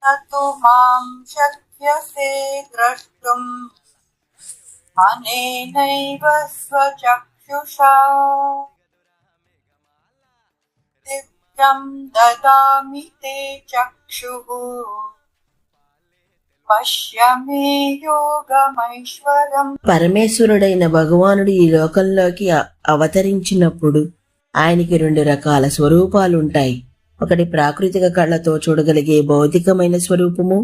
तु मां शक्यसे द्रष्टुम् अनेनैव स्वचक्षुषा दिव्यं ददामि ते चक्षुः పశ్య మే యోగమైశ్వరం. పరమేశ్వరుడైన భగవానుడు ఈ లోకంలోకి అవతరించినప్పుడు ఆయనకి 2 రకాల స్వరూపాలుంటాయి. ఒకటి ప్రాకృతిక కళ్ళతో చూడగలిగే భౌతికమైన స్వరూపము,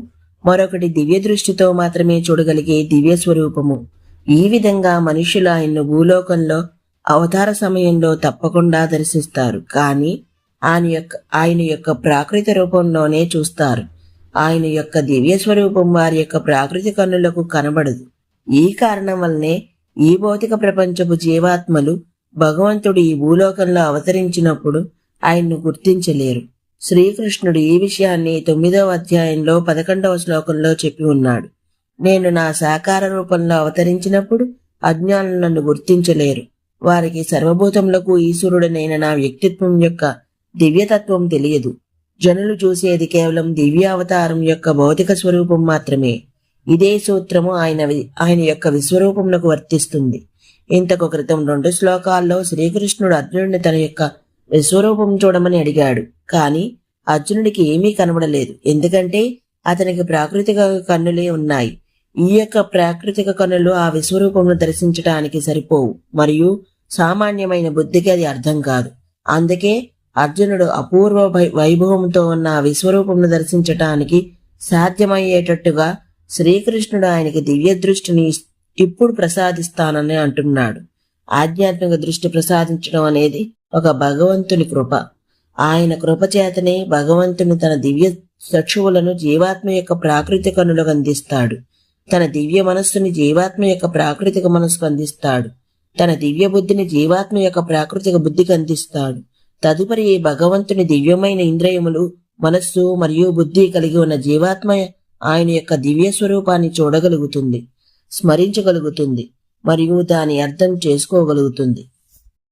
మరొకటి దివ్య దృష్టితో మాత్రమే చూడగలిగే దివ్య స్వరూపము. ఈ విధంగా మనుషులు ఆయన్ను భూలోకంలో అవతార సమయంలో తప్పకుండా దర్శిస్తారు, కానీ ఆయన యొక్క ప్రాకృత రూపంలోనే చూస్తారు. ఆయన యొక్క దివ్య స్వరూపం వారి యొక్క ప్రాకృతి కన్నులకు కనబడదు. ఈ కారణం వల్లనే ఈ భౌతిక ప్రపంచపు జీవాత్మలు భగవంతుడు ఈ భూలోకంలో అవతరించినప్పుడు ఆయన్ను గుర్తించలేరు. శ్రీకృష్ణుడు ఈ విషయాన్ని 9వ అధ్యాయంలో 11వ శ్లోకంలో చెప్పి ఉన్నాడు. నేను నా సాకార రూపంలో అవతరించినప్పుడు అజ్ఞానులు నన్ను గుర్తించలేరు. వారికి సర్వభూతములకు ఈశ్వరుడనైన నా వ్యక్తిత్వం యొక్క దివ్యతత్వం తెలియదు. జనులు చూసేది కేవలం దివ్యావతారం యొక్క భౌతిక స్వరూపం మాత్రమే. ఇదే సూత్రము ఆయన యొక్క విశ్వరూపమునకు వర్తిస్తుంది. ఇంతకు క్రితం 2 శ్లోకాల్లో శ్రీకృష్ణుడు అర్జునుడిని తన యొక్క విశ్వరూపం చూడమని అడిగాడు, కానీ అర్జునుడికి ఏమీ కనబడలేదు. ఎందుకంటే అతనికి ప్రాకృతిక కన్నులే ఉన్నాయి. ఈ యొక్క ప్రాకృతిక కన్నులు ఆ విశ్వరూపమును దర్శించటానికి సరిపోవు, మరియు సామాన్యమైన బుద్ధికి అది అర్థం కాదు. అందుకే అర్జునుడు అపూర్వ వైభవంతో ఉన్న విశ్వరూపమును దర్శించటానికి సాధ్యమయ్యేటట్టుగా శ్రీకృష్ణుడు ఆయనకి దివ్య దృష్టిని ఇప్పుడు ప్రసాదిస్తానని అంటున్నాడు. ఆధ్యాత్మిక దృష్టి ప్రసాదించడం అనేది ఒక భగవంతుని కృప. ఆయన కృప చేతనే భగవంతుని తన దివ్య చక్షువులను జీవాత్మ యొక్క ప్రాకృతిక కన్నులకు అందిస్తాడు. తన దివ్య మనస్సుని జీవాత్మ యొక్క ప్రాకృతిక మనస్సుకు అందిస్తాడు. తన దివ్య బుద్ధిని జీవాత్మ యొక్క ప్రాకృతిక బుద్ధికి అందిస్తాడు. తదుపరి భగవంతుని దివ్యమైన ఇంద్రియములు, మనస్సు మరియు బుద్ధి కలిగి ఉన్న జీవాత్మ ఆయన యొక్క దివ్య స్వరూపాన్ని చూడగలుగుతుంది, స్మరించగలుగుతుంది మరియు దాని అర్థం చేసుకోగలుగుతుంది.